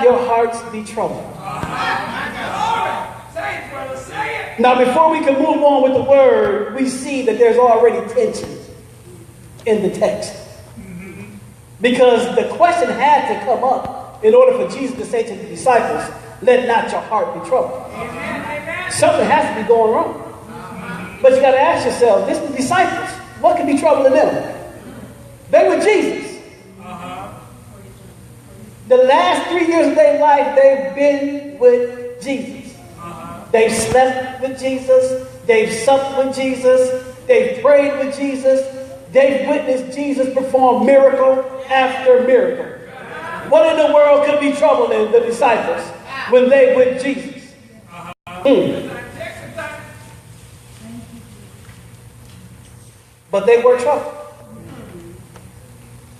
your hearts be troubled. Now, before we can move on with the word, we see that there's already tension in the text. Because the question had to come up in order for Jesus to say to the disciples, let not your heart be troubled. Something has to be going wrong. But you got to ask yourself, this is the disciples. What could be troubling them? They were Jesus. The last 3 years of their life, they've been with Jesus. They've slept with Jesus. They've supped with Jesus. They've prayed with Jesus. They've witnessed Jesus perform miracle after miracle. What in the world could be troubling the disciples when they with Jesus? But they were troubled.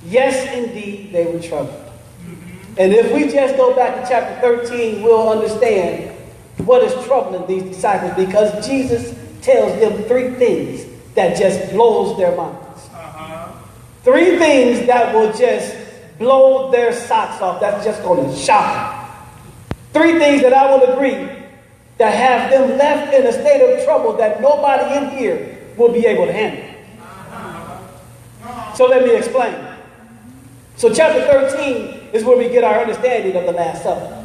Yes, indeed, they were troubled. And if we just go back to chapter 13, we'll understand what is troubling these disciples, because Jesus tells them 3 things that just blows their minds. 3 things that will just blow their socks off. That's just going to shock them. 3 things that I will agree that have them left in a state of trouble that nobody in here will be able to handle. So let me explain. So chapter 13 is where we get our understanding of the Last Supper.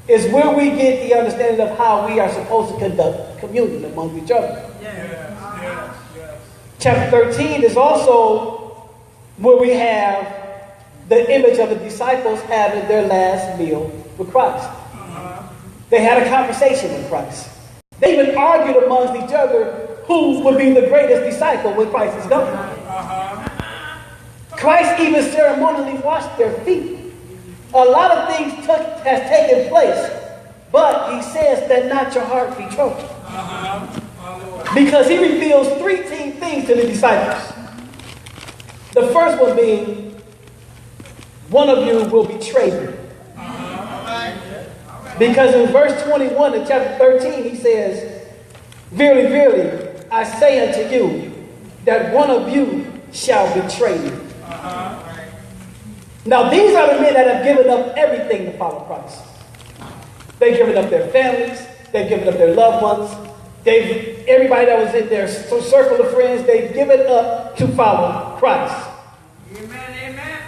It's where we get the understanding of how we are supposed to conduct communion among each other. Chapter 13 is also where we have the image of the disciples having their last meal with Christ. They had a conversation with Christ. They even argued amongst each other who would be the greatest disciple when Christ is gone. Christ even ceremonially washed their feet. A lot of things has taken place, but he says that not your heart be troubled. Because he reveals 3 things to the disciples. The first one being, one of you will betray me. Because in verse 21 of chapter 13, he says, verily, verily, I say unto you, that one of you shall betray me. Now, these are the men that have given up everything to follow Christ. They've given up their families. They've given up their loved ones. Everybody that was in their circle of friends, they've given up to follow Christ. Amen, amen.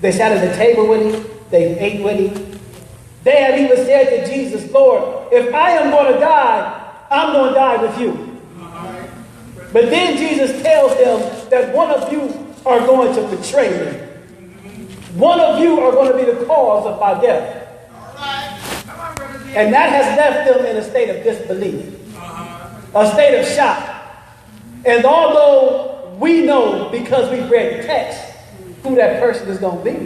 They sat at the table with him. They ate with him. They have even said to Jesus, Lord, if I am going to die, I'm going to die with you. But then Jesus tells them that one of you are going to betray me. One of you are going to be the cause of my death. And that has left them in a state of disbelief, a state of shock. And although we know, because we've read the text, who that person is going to be,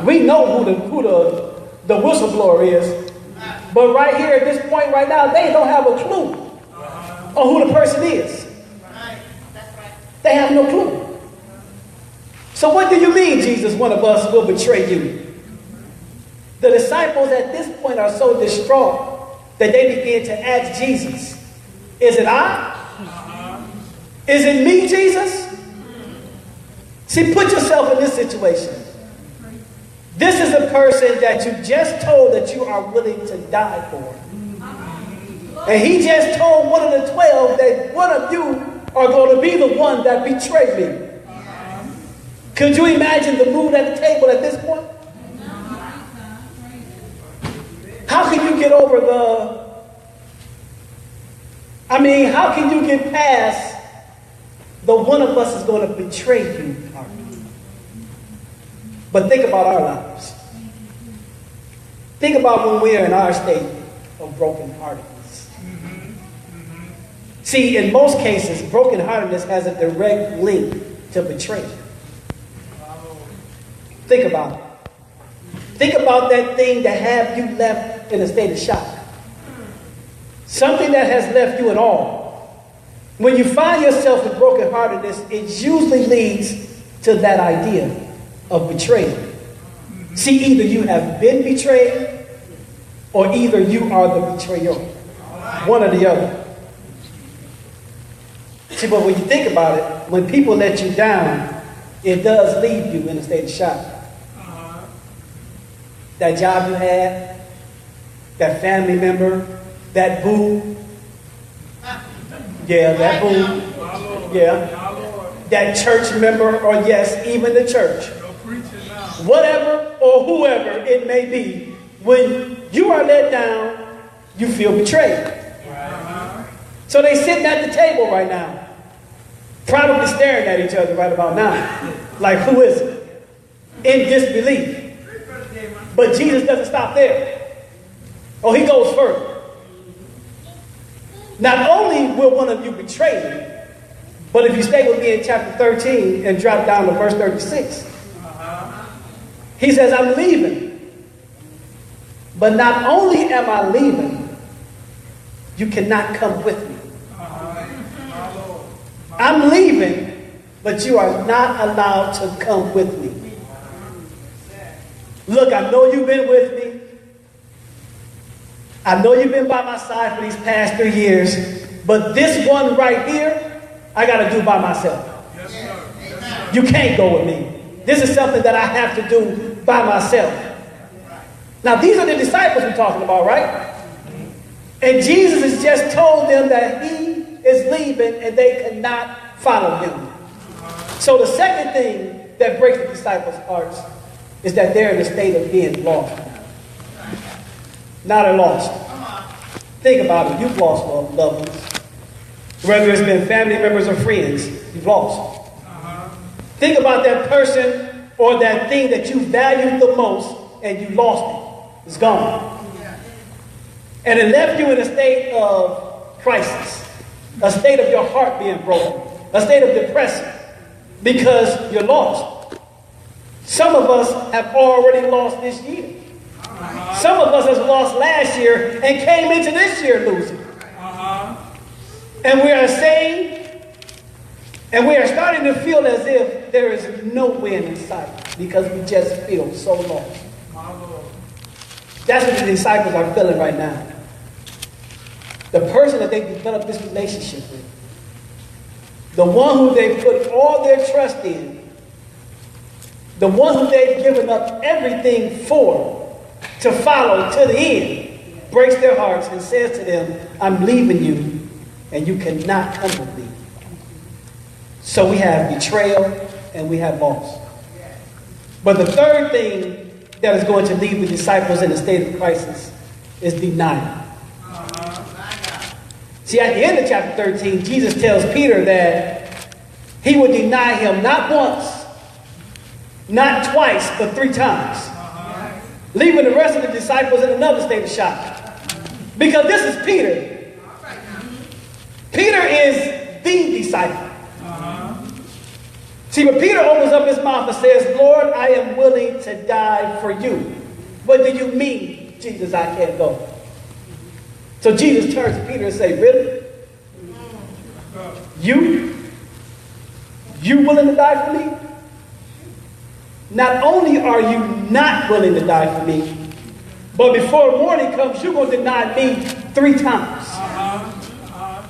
we know who the whistleblower is. But right here at this point right now, they don't have a clue on who the person is. They have no clue. So what do you mean, Jesus, one of us will betray you? The disciples at this point are so distraught that they begin to ask Jesus, is it I? Is it me, Jesus? See, put yourself in this situation. This is a person that you just told that you are willing to die for. And he just told one of the 12 that one of you are going to be the one that betrayed me. Could you imagine the mood at the table at this point? How can you get over how can you get past the one of us is going to betray you part? But think about our lives. Think about when we are in our state of brokenheartedness. See, in most cases, brokenheartedness has a direct link to betrayal. Think about it. Think about that thing that have you left in a state of shock. Something that has left you in awe. When you find yourself in brokenheartedness, it usually leads to that idea of betrayal. See, either you have been betrayed or either you are the betrayer. One or the other. See, but when you think about it, when people let you down, it does leave you in a state of shock. That job you had, that family member, that boo. Yeah, that boo. Yeah. That church member, or yes, even the church. Whatever or whoever it may be, when you are let down, you feel betrayed. So they sitting at the table right now, probably staring at each other right about now. Like, who is it? In disbelief. But Jesus doesn't stop there. Oh, he goes further. Not only will one of you betray me, but if you stay with me in chapter 13 and drop down to verse 36, he says, I'm leaving. But not only am I leaving, you cannot come with me. I'm leaving, but you are not allowed to come with me. Look, I know you've been with me. I know you've been by my side for these past 3 years, but this one right here, I got to do by myself. Yes, sir. Yes, sir. You can't go with me. This is something that I have to do by myself. Now, these are the disciples we're talking about, right? And Jesus has just told them that he is leaving and they cannot follow him. So the second thing that breaks the disciples' hearts is that they're in a state of being lost. Now they're lost. Think about it. You've lost loved ones. Whether it's been family members or friends, you've lost. Think about that person or that thing that you valued the most and you lost it. It's gone. And it left you in a state of crisis, a state of your heart being broken, a state of depression because you're lost. Some of us have already lost this year. Some of us have lost last year and came into this year losing. And we are saved, and we are starting to feel as if there is no win in sight because we just feel so lost. That's what the disciples are feeling right now. The person that they developed this relationship with, the one who they put all their trust in, the one who they've given up everything for, to follow to the end, breaks their hearts and says to them, I'm leaving you, and you cannot come with me. So we have betrayal and we have loss. But the third thing that is going to leave the disciples in a state of crisis is denial. See, at the end of chapter 13, Jesus tells Peter that he would deny him not once, not twice, but 3 times. Leaving the rest of the disciples in another state of shock. Because this is Peter. Peter is the disciple. See, but Peter opens up his mouth and says, Lord, I am willing to die for you. What do you mean, Jesus, I can't go? So Jesus turns to Peter and says, really? You willing to die for me? Not only are you not willing to die for me, but before morning comes, you're going to deny me 3 times.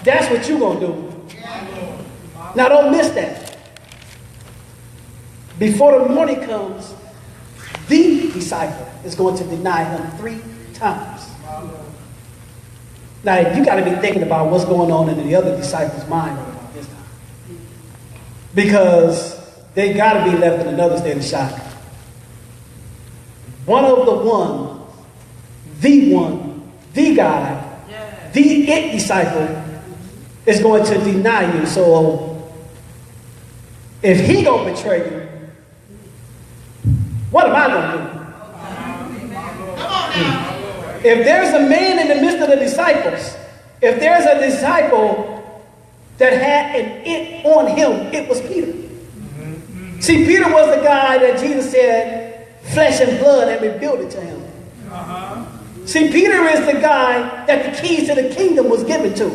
That's what you're going to do. Now don't miss that. Before the morning comes, the disciple is going to deny him 3 times. Now you got to be thinking about what's going on in the other disciples' mind about this time. Because they got to be left in another state of shock. One, the guy, the it disciple is going to deny you. So if he gonna betray you, what am I gonna do? Come on now. If there's a man in the midst of the disciples, if there's a disciple that had an it on him, it was Peter. See, Peter was the guy that Jesus said, flesh and blood had revealed it to him. See, Peter is the guy that the keys to the kingdom was given to.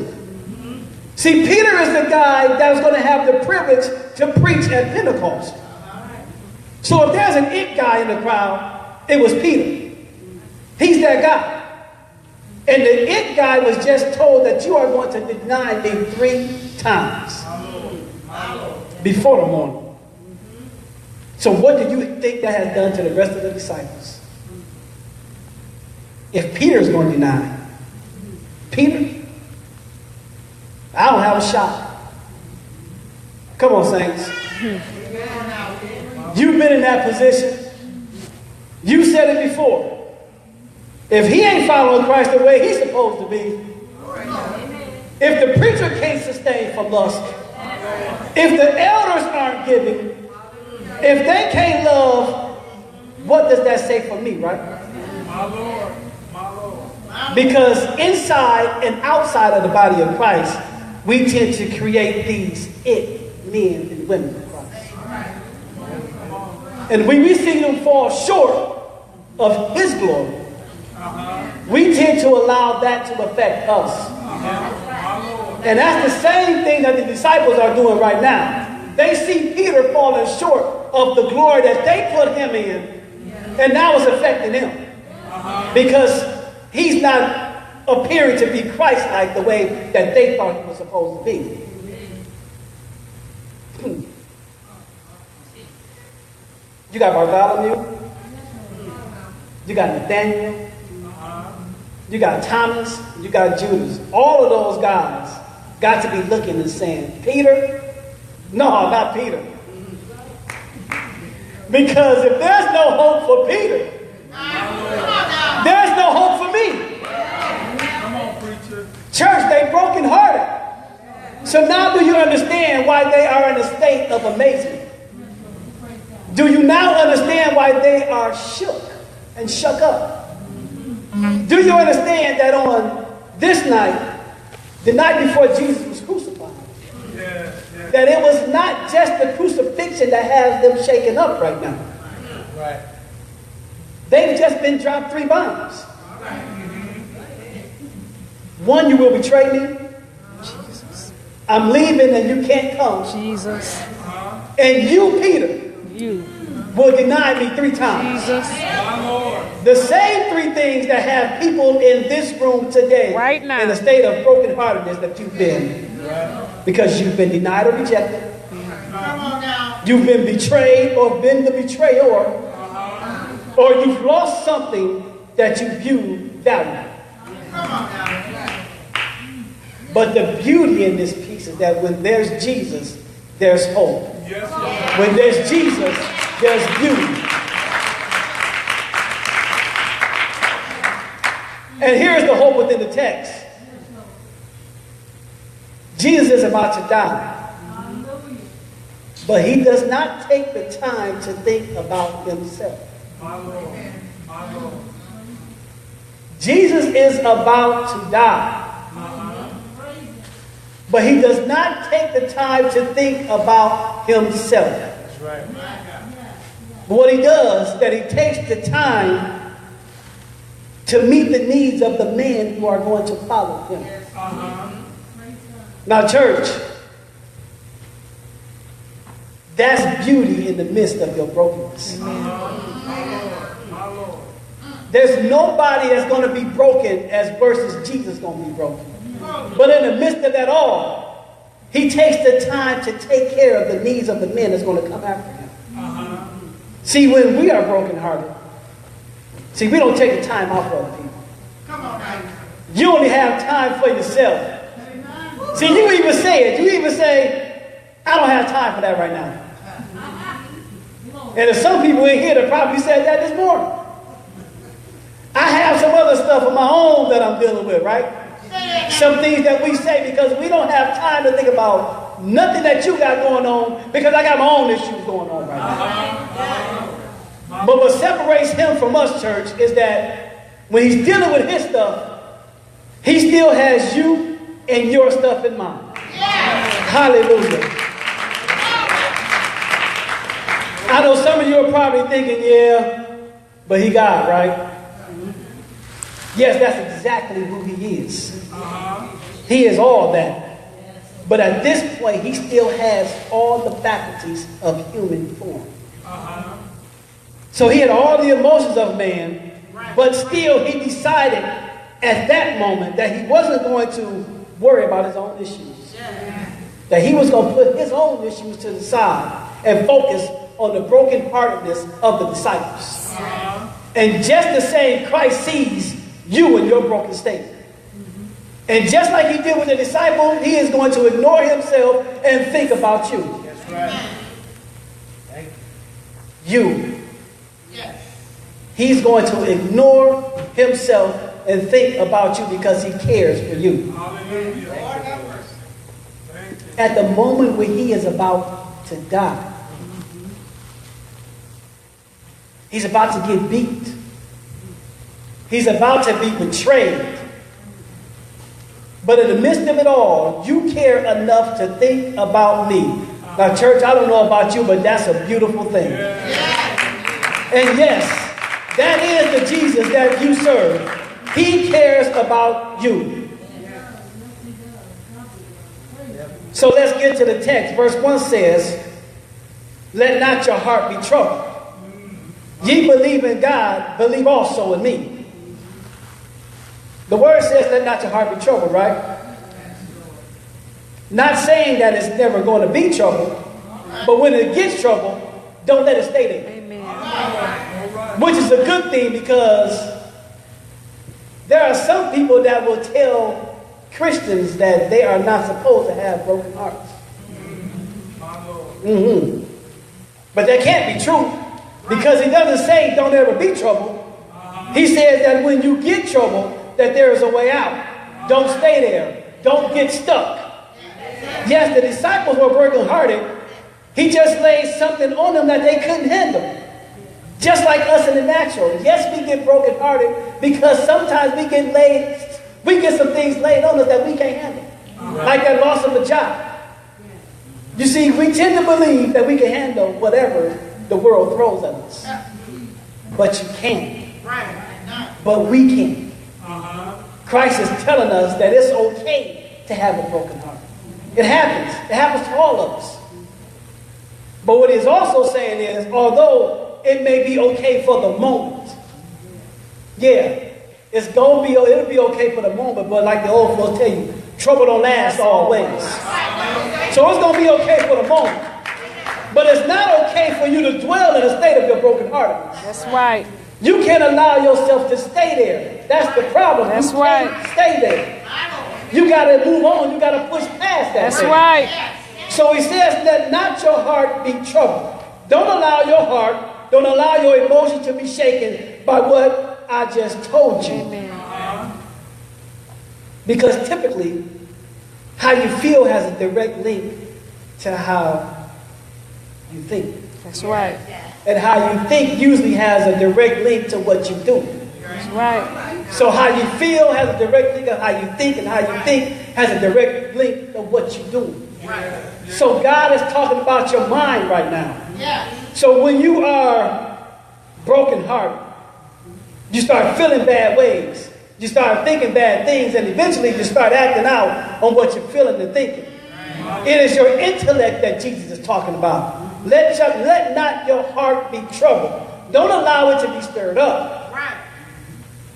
See, Peter is the guy that was going to have the privilege to preach at Pentecost. So if there's an it guy in the crowd, it was Peter. He's that guy. And the it guy was just told that you are going to deny me 3 times before the morning. So what do you think that has done to the rest of the disciples? if Peter's going to deny. Peter, I don't have a shot. Come on, saints. You've been in that position. You said it before. If he ain't following Christ the way he's supposed to be, if the preacher can't sustain from lust, if the elders aren't giving, if they can't love, what does that say for me, right? My Lord, my Lord. Because inside and outside of the body of Christ, we tend to create these men and women of Christ. And when we see them fall short of his glory, we tend to allow that to affect us. And that's the same thing that the disciples are doing right now. They see Peter falling short of the glory that they put him in, and now it's affecting him. Because he's not appearing to be Christ-like the way that they thought he was supposed to be. You got Bartholomew. You got Nathaniel. You got Thomas. You got Judas. All of those guys got to be looking and saying, Peter? No, not Peter. Because if there's no hope for Peter, there's no hope for me. Come on, preacher. Church, they brokenhearted. So now do you understand why they are in a state of amazement? Do you now understand why they are shook and shook up? Do you understand that on this night, the night before Jesus was crucified, that it was not just the crucifixion that has them shaken up right now? Right. They've just been dropped 3 bombs. One, you will betray me. Jesus. I'm leaving and you can't come. Jesus. And you, Peter, You. will deny me 3 times. Jesus. My Lord. The same 3 things that have people in this room today Right now. in a state of brokenheartedness that you've been. Because you've been denied or rejected. You've been betrayed or been the betrayer. Or you've lost something that you view valuable. But the beauty in this piece is that when there's Jesus, there's hope. Yes, Lord. When there's Jesus, there's beauty. And here's the hope within the text. Jesus is about to die. But he does not take the time to think about himself. My Lord. My Lord. Jesus is about to die. But he does not take the time to think about himself. That's right. But what he does is that he takes the time to meet the needs of the men who are going to follow him. Now, church, that's beauty in the midst of your brokenness. My Lord. There's nobody that's going to be broken as versus Jesus going to be broken. But in the midst of that all, he takes the time to take care of the needs of the men that's going to come after him. See, when we are brokenhearted, see, we don't take the time out for other people. You only have time for yourself. See, you even say it. You even say, I don't have time for that right now. And there's some people in here that probably said that this morning. I have some other stuff of my own that I'm dealing with, right? Some things that we say because we don't have time to think about nothing that you got going on because I got my own issues going on right now. But what separates him from us, church, is that when he's dealing with his stuff, he still has you and your stuff in mind. Hallelujah. I know some of you are probably thinking, yeah, but he God, right? Yes, that's exactly who he is. He is all that. But at this point, he still has all the faculties of human form. So he had all the emotions of man, but still he decided at that moment that he wasn't going to worry about his own issues. That he was going to put his own issues to the side and focus on the brokenheartedness of the disciples. And just the same, Christ sees you in your broken state. And just like he did with the disciple, he is going to ignore himself and think about you. That's right. Thank You. He's going to ignore himself and think about you because he cares for you. you. Hallelujah. Thank you. At the moment when he is about to die, he's about to get beat. He's about to be betrayed. But in the midst of it all, you care enough to think about me. Now, church, I don't know about you, but that's a beautiful thing. And yes, that is the Jesus that you serve. He cares about you. So let's get to the text. Verse 1 says, let not your heart be troubled. Ye believe in God, believe also in me. The word says, let not your heart be troubled, right? Not saying that it's never going to be trouble, but when it gets trouble, don't let it stay there. Amen. Which is a good thing, because there are some people that will tell Christians that they are not supposed to have broken hearts. But that can't be true, because he doesn't say don't ever be trouble. He says that when you get trouble, that there is a way out. Don't stay there. Don't get stuck. Yes, the disciples were brokenhearted. He just laid something on them that they couldn't handle. Just like us in the natural. Yes, we get brokenhearted because sometimes we get some things laid on us that we can't handle. Like that loss of a job. You see, we tend to believe that we can handle whatever the world throws at us. But you can't. But we can. Christ is telling us that it's okay to have a broken heart. It happens. It happens to all of us. But what he's also saying is, although it may be okay for the moment, it'll be okay for the moment, but like the old folks tell you, trouble don't last always. So it's going to be okay for the moment. But it's not okay for you to dwell in a state of your brokenheartedness. That's right. You can't allow yourself to stay there. That's the problem. That's you can't stay there. You got to move on. You got to push past that. That's thing. right. So he says, let not your heart be troubled. Don't allow your heart, don't allow your emotions to be shaken by what I just told you. Amen. Because typically, how you feel has a direct link to how you think. That's right. And how you think usually has a direct link to what you do. That's right. So how you feel has a direct link to how you think, and how you think has a direct link to what you do. So God is talking about your mind right now. So when you are brokenhearted, you start feeling bad ways. You start thinking bad things, and eventually you start acting out on what you're feeling and thinking. It is your intellect that Jesus is talking about. Let not your heart be troubled. Don't allow it to be stirred up.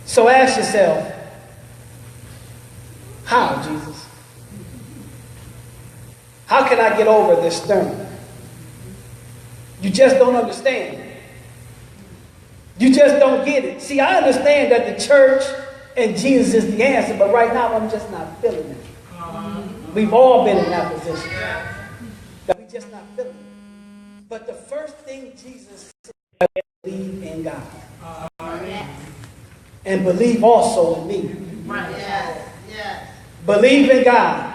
So ask yourself, how, Jesus? How can I get over this stirring? You just don't understand. You just don't get it. See, I understand that the church and Jesus is the answer, but right now I'm just not feeling it. We've all been in that position. That we just not feeling it. But the first thing Jesus said is believe in God. And believe also in me. Believe in God.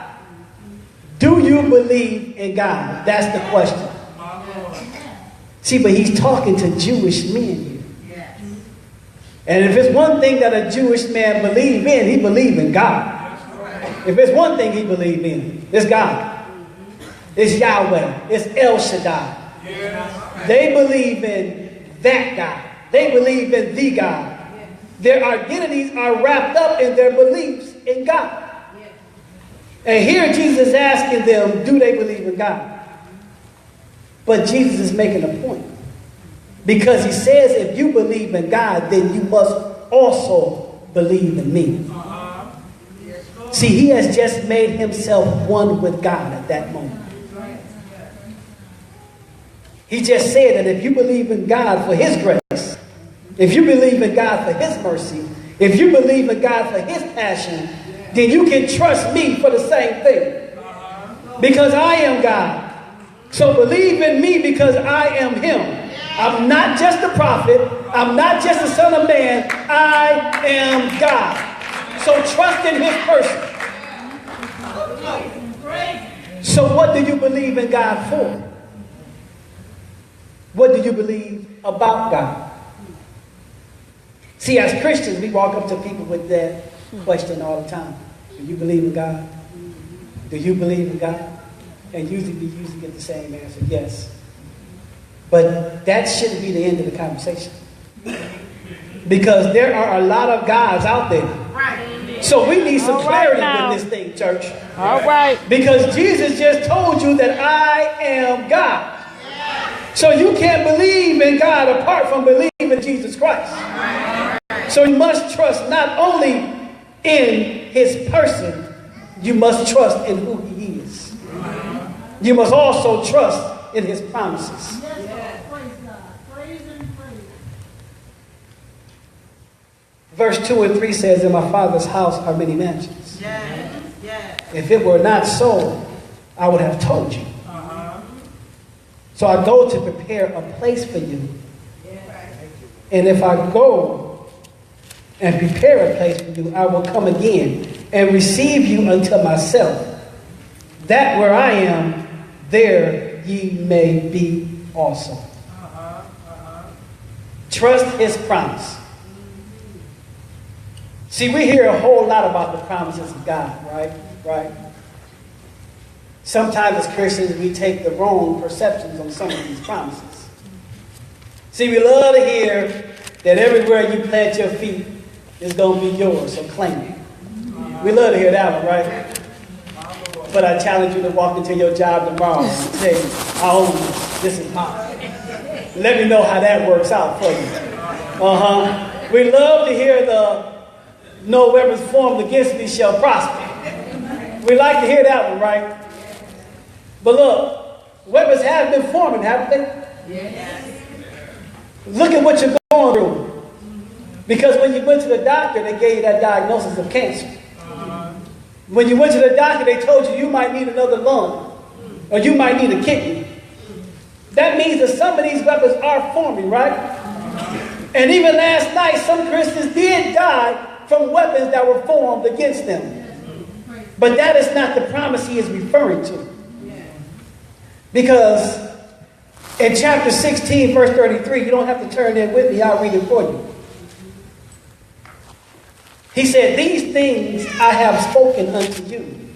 Do you believe in God? That's the question. See, but he's talking to Jewish men here. And if it's one thing that a Jewish man believes in, he believes in God. If it's one thing he believes in, it's God. It's Yahweh. It's El Shaddai. They believe in that God. They believe in the God. Their identities are wrapped up in their beliefs in God. And here Jesus is asking them, do they believe in God? But Jesus is making a point. Because he says, if you believe in God, then you must also believe in me. See, he has just made himself one with God at that moment. He just said that if you believe in God for his grace, if you believe in God for his mercy, if you believe in God for his passion, then you can trust me for the same thing. Because I am God. So believe in me because I am him. I'm not just a prophet. I'm not just a son of man. I am God. So trust in his person. So what do you believe in God for? What do you believe about God? See, as Christians, we walk up to people with that question all the time. Do you believe in God? Do you believe in God? And usually we get the same answer, yes. But that shouldn't be the end of the conversation. Because there are a lot of gods out there. So we need some clarity in this thing, church. All right. Because Jesus just told you that I am God. So you can't believe in God apart from believing in Jesus Christ. So you must trust not only in his person, you must trust in who he is. You must also trust in his promises. Verse 2 and 3 says, in my Father's house are many mansions. If it were not so, I would have told you. So I go to prepare a place for you. And if I go and prepare a place for you, I will come again and receive you unto myself, that where I am, there ye may be also. Trust his promise. See, we hear a whole lot about the promises of God, right? Sometimes as Christians, we take the wrong perceptions on some of these promises. See, we love to hear that everywhere you plant your feet is going to be yours, so claim it. We love to hear that one, right? But I challenge you to walk into your job tomorrow and say, I own this. This is mine. Let me know how that works out for you. We love to hear the no weapons formed against me shall prosper. We like to hear that one, right? But look, weapons have been forming, haven't they? Yes. Look at what you're going through. Because when you went to the doctor, they gave you that diagnosis of cancer. When you went to the doctor, they told you you might need another lung, or you might need a kidney. That means that some of these weapons are forming, right? And even last night, some Christians did die from weapons that were formed against them. But that is not the promise he is referring to. Because in chapter 16, verse 33, you don't have to turn there with me, I'll read it for you. He said, these things I have spoken unto you,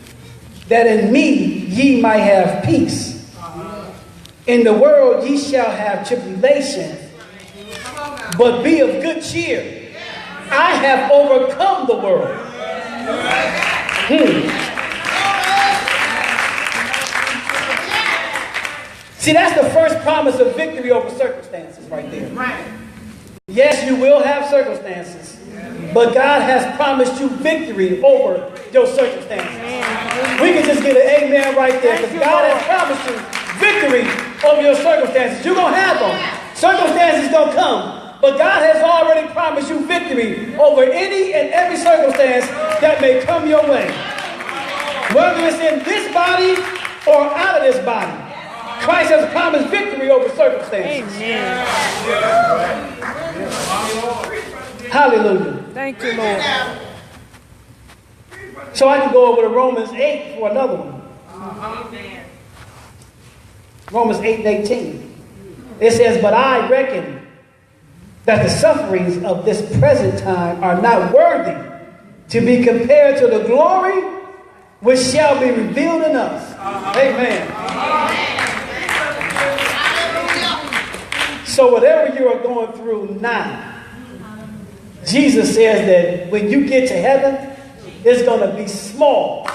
that in me ye might have peace. In the world ye shall have tribulation, but be of good cheer. I have overcome the world. See, that's the first promise of victory over circumstances right there. Yes, you will have circumstances, but God has promised you victory over your circumstances. We can just get an amen right there, because God has promised you victory over your circumstances. You're going to have them. Circumstances going to come. But God has already promised you victory over any and every circumstance that may come your way. Whether it's in this body or out of this body, Christ has promised victory over circumstances. Amen. Hallelujah. Thank you, Lord. So I can go over to Romans 8 for another one. Romans 8:18. It says, but I reckon that the sufferings of this present time are not worthy to be compared to the glory which shall be revealed in us. Amen. So whatever you are going through now, Jesus says that when you get to heaven, it's going to be small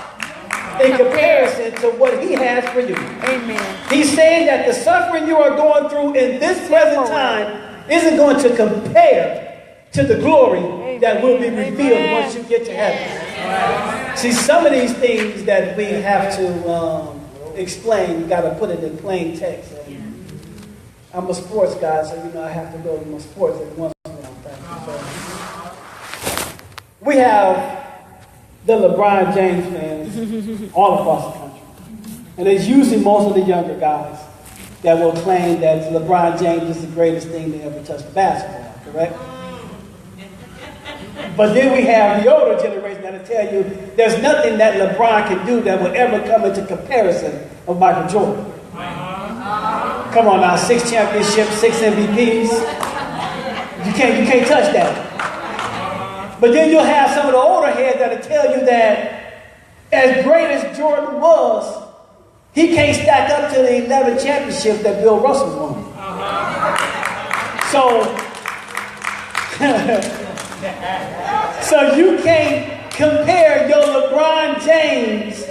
in comparison to what he has for you. Amen. He's saying that the suffering you are going through in this present time isn't going to compare to the glory that will be revealed once you get to heaven. See, some of these things that we have to explain, you got to put it in plain text. I'm a sports guy, so I have to go to my sports every once in a while. we have the LeBron James fans all across the country. And it's usually most of the younger guys that will claim that LeBron James is the greatest thing to ever touch the basketball, correct? But then we have the older generation that'll tell you there's nothing that LeBron can do that will ever come into comparison of Michael Jordan. Come on now, 6 championships, 6 MVPs. You can't touch that. But then you'll have some of the older heads that'll tell you that as great as Jordan was, he can't stack up to the 11 championships that Bill Russell won. So you can't compare your LeBron James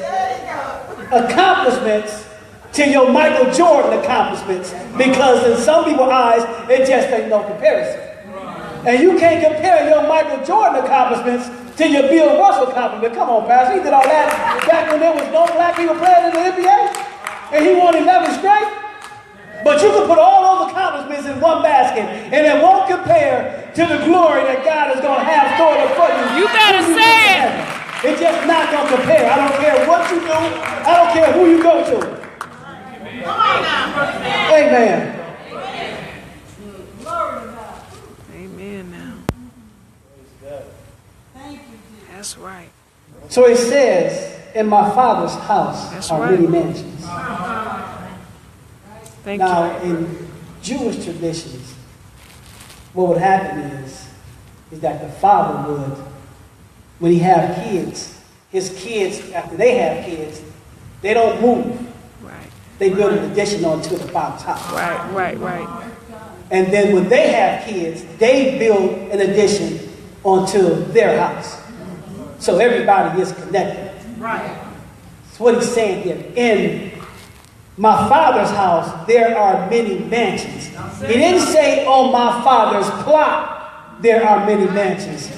accomplishments to your Michael Jordan accomplishments, because in some people's eyes, it just ain't no comparison. And you can't compare your Michael Jordan accomplishments to your Bill Russell accomplishment. Come on, Pastor, he did all that back when there was no black people playing in the NBA, and he won 11 straight. But you can put all those accomplishments in one basket, and it won't compare to the glory that God is going to have stored up for you. You better say it. It's just not going to compare. I don't care what you do. I don't care who you go to. Come on now. Amen. Amen now. That's right. So it says, in my Father's house That's are right. many mansions. Thank Now, you. in Jewish traditions, what would happen is that the father would, when he have kids, his kids, after they have kids, they don't move. Right. They build an addition onto the father's house. Right. And then when they have kids, they build an addition onto their house. So everybody is connected. Right. That's what he's saying here. In my Father's house, there are many mansions. He didn't say, on my Father's plot, there are many mansions.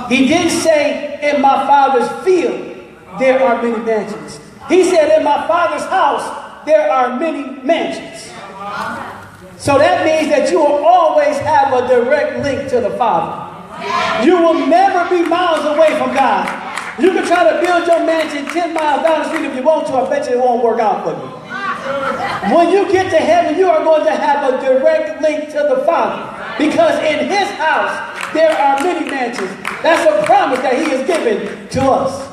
He didn't say, in my Father's field, there are many mansions. He said, in my Father's house, there are many mansions. So that means that you will always have a direct link to the Father. You will never be miles away from God. You can try to build your mansion 10 miles down the street if you want to. I bet you it won't work out for you. When you get to heaven, you are going to have a direct link to the Father. Because in his house, there are many mansions. That's a promise that he has given to us.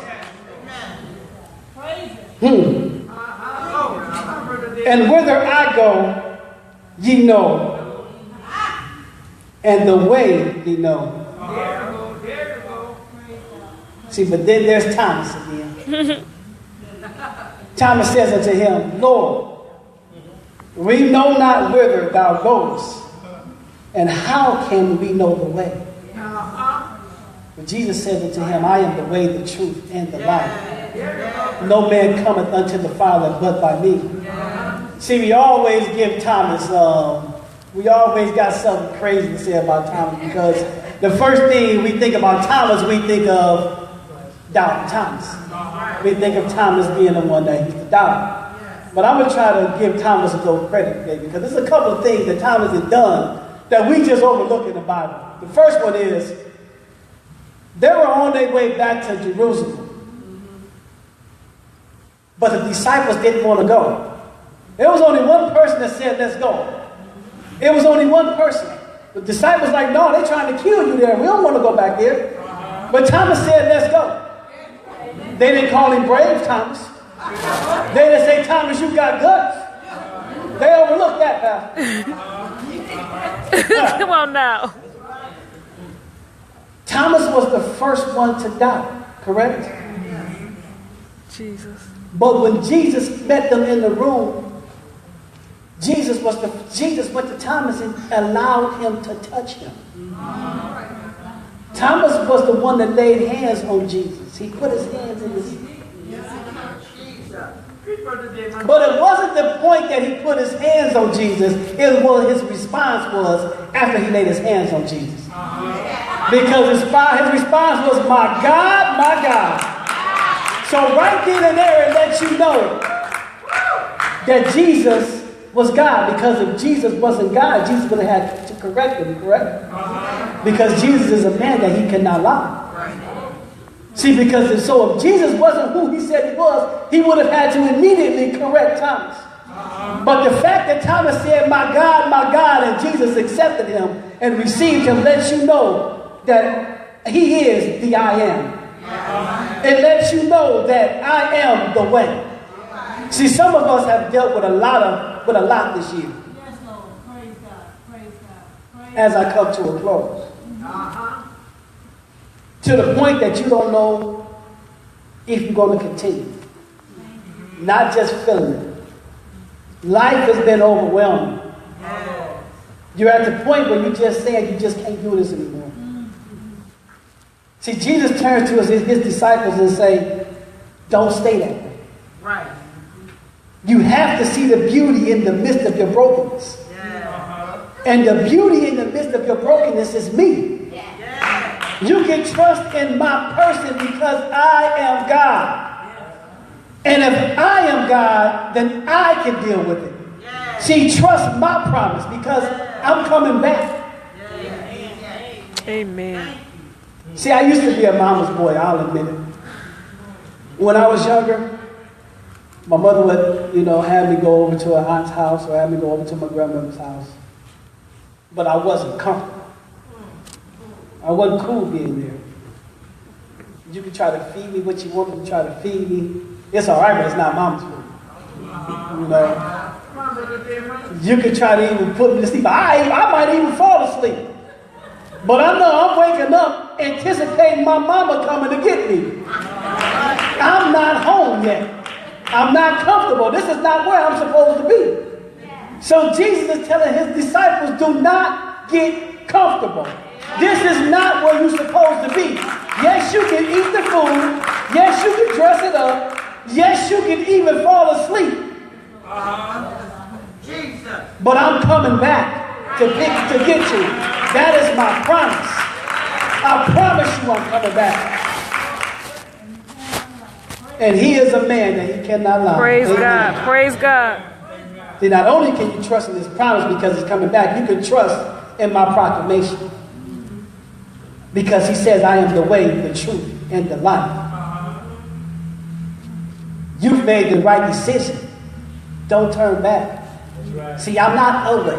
And whither I go, ye know. And the way ye know. See, but then there's Thomas again. Thomas says unto him, Lord, we know not whither thou goest, and how can we know the way? But Jesus said unto him, I am the way, the truth, and the life. No man cometh unto the Father but by me. See, we always give Thomas, we always got something crazy to say about Thomas, because the first thing we think about Thomas, we think of doubting Thomas. We think of Thomas being the one that used to doubt. But I'm going to try to give Thomas a little credit today, because there's a couple of things that Thomas has done that we just overlook in the Bible. The first one is, they were on their way back to Jerusalem, but the disciples didn't want to go. There was only one person that said, let's go. It was only one person. The disciples were like, no, they're trying to kill you there. We don't want to go back there. But Thomas said, let's go. They didn't call him brave Thomas. They didn't say, Thomas, you got guts. They overlooked that, Pastor. Come on now. Thomas was the first one to die, correct? Jesus. But when Jesus met them in the room, Jesus went to Thomas and allowed him to touch him. Thomas was the one that laid hands on Jesus. He put his hands in his... But it wasn't the point that he put his hands on Jesus. It was what his response was after he laid his hands on Jesus. Because his response was, my God, my God. So right then and there, it lets you know that Jesus was God. Because if Jesus wasn't God, Jesus would have had to correct him, correct? Because Jesus is a man that he cannot lie. See, because if Jesus wasn't who he said he was, he would have had to immediately correct Thomas. But the fact that Thomas said, my God, and Jesus accepted him and received him lets you know that he is the I am. It lets you know that I am the way. See, some of us have dealt with a lot this year. Yes, Lord. Praise God. Praise God. As I come to a close. To the point that you don't know if you're going to continue. Not just feeling it. Life has been overwhelming. You're at the point where you're just saying you just can't do this anymore. See, Jesus turns to his disciples and say, don't stay that way. Right. You have to see the beauty in the midst of your brokenness. And the beauty in the midst of your brokenness is me. You can trust in my person because I am God. And if I am God, then I can deal with it. See, trust my promise because I'm coming back. Amen. See, I used to be a mama's boy, I'll admit it. When I was younger, my mother would, have me go over to her aunt's house or have me go over to my grandmother's house. But I wasn't comfortable. I wasn't cool being there. You can try to feed me what you want me to try to feed me. It's all right, but it's not mama's food. You can try to even put me to sleep. I might even fall asleep. But I know I'm waking up anticipating my mama coming to get me. I'm not home yet. I'm not comfortable. This is not where I'm supposed to be. So Jesus is telling his disciples, do not get comfortable. This is not where you're supposed to be. Yes, you can eat the food. Yes, you can dress it up. Yes, you can even fall asleep. But I'm coming back to get you. That is my promise. I promise you I'm coming back. And he is a man that he cannot lie. Praise Amen. God. Praise God. See, not only can you trust in his promise because he's coming back, you can trust in my proclamation. Because he says, I am the way, the truth, and the life. You've made the right decision. Don't turn back. Right. See, I'm not away.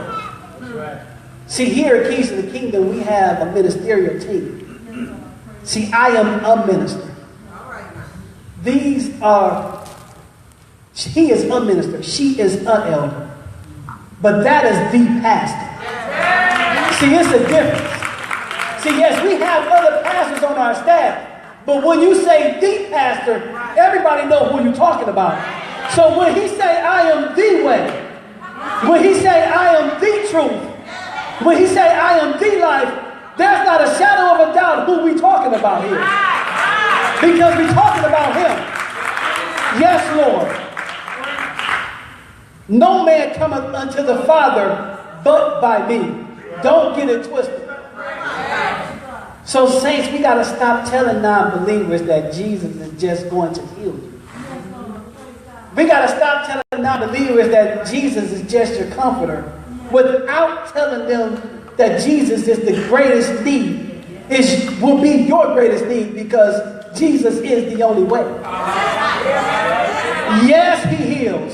Right. See, here at Keys to the Kingdom, we have a ministerial team. See, I am a minister. He is a minister. She is an elder. But that is the pastor. See, it's a difference. See, yes, we have other pastors on our staff. But when you say the pastor, everybody knows who you're talking about. So when he say, I am the way, when he say, I am the truth, when he say, I am the life, there's not a shadow of a doubt who we talking about here. Because we're talking about him. Yes, Lord. No man cometh unto the Father but by me. Don't get it twisted. So saints, we got to stop telling non-believers that Jesus is just going to heal you. We got to stop telling non-believers that Jesus is just your comforter without telling them that Jesus is the greatest need, will be your greatest need because Jesus is the only way. Yes, he heals.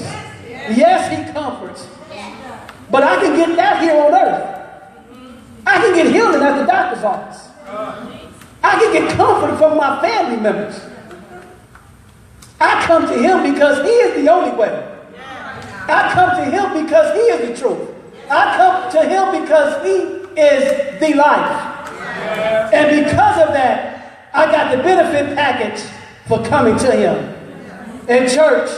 Yes, he comforts. But I can get that here on earth. I can get healing at the doctor's office. I can get comfort from my family members. I come to him because he is the only way. I come to him because he is the truth. I come to him because he is the life. And because of that, I got the benefit package for coming to him. And church,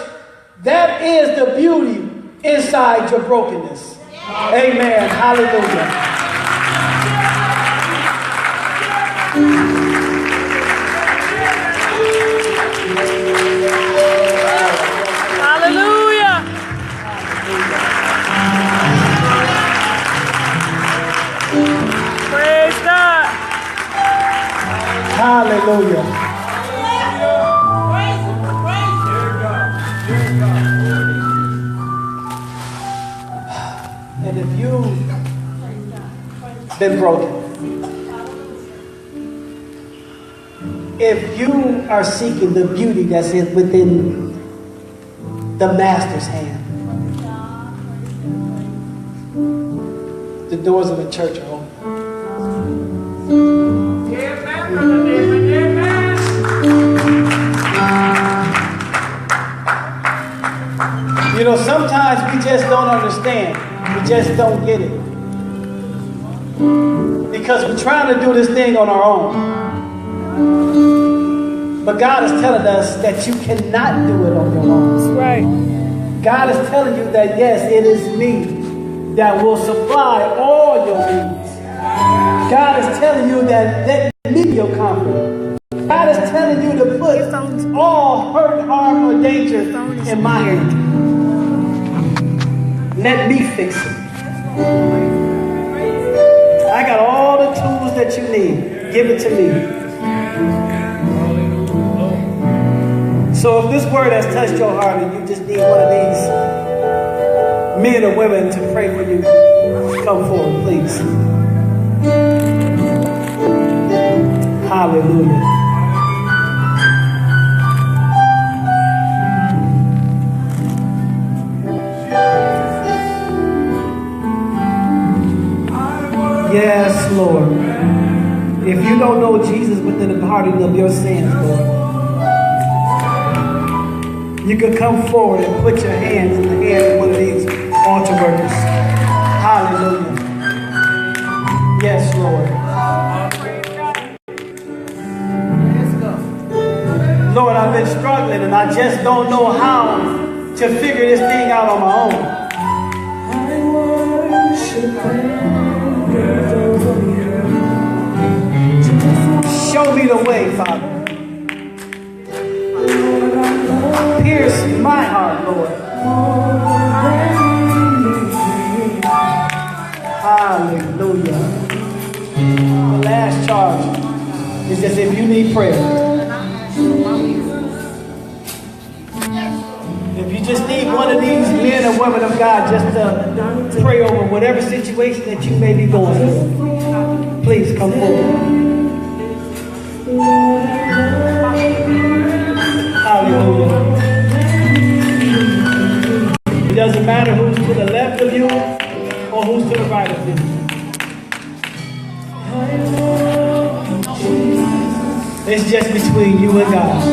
that is the beauty inside your brokenness. Amen. Hallelujah. Hallelujah. Praise God. Hallelujah. And if you've been broken, if you are seeking the beauty that's within the master's hand, the doors of the church are open. You know, sometimes we just don't understand. We just don't get it. Because we're trying to do this thing on our own. But God is telling us that you cannot do it on your own. That's right. God is telling you that, yes, it is me that will supply all your needs. God is telling you that let me be your comfort. God is telling you to put all hurt, harm, or danger in my hand. Let me fix it. I got all the tools that you need. Give it to me. So if this word has touched your heart and you just need one of these men or women to pray for you, come forward, please. Hallelujah. Yes, Lord. If you don't know Jesus within the pardon of your sins, Lord, you can come forward and put your hands in the hand of one of these altar workers. Hallelujah. Yes, Lord. Lord, I've been struggling and I just don't know how to figure this thing out on my own. Show me the way, Father. Pierce my heart, Lord. Hallelujah. The last charge is just if you need prayer. If you just need one of these men and women of God just to pray over whatever situation that you may be going through, please come forward. Hallelujah. It doesn't matter who's to the left of you or who's to the right of you. It's just between you and God.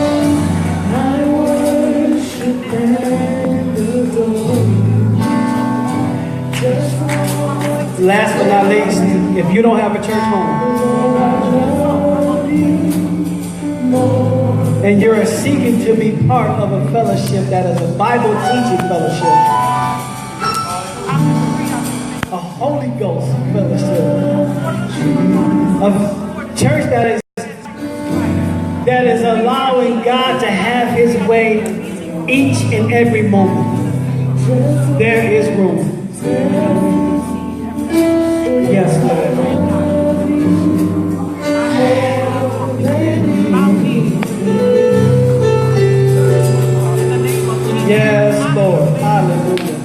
Last but not least, if you don't have a church home and you're seeking to be part of a fellowship that is a Bible teaching fellowship, a Holy Ghost fellowship, a church that is allowing God to have His way each and every moment, there is room. Yes, Lord. Yes, Lord. Hallelujah.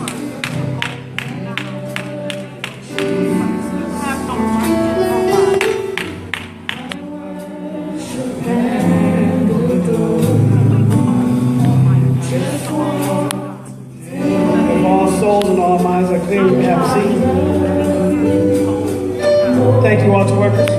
If all souls and all minds are clear, we have a seat. Thank you, altar workers.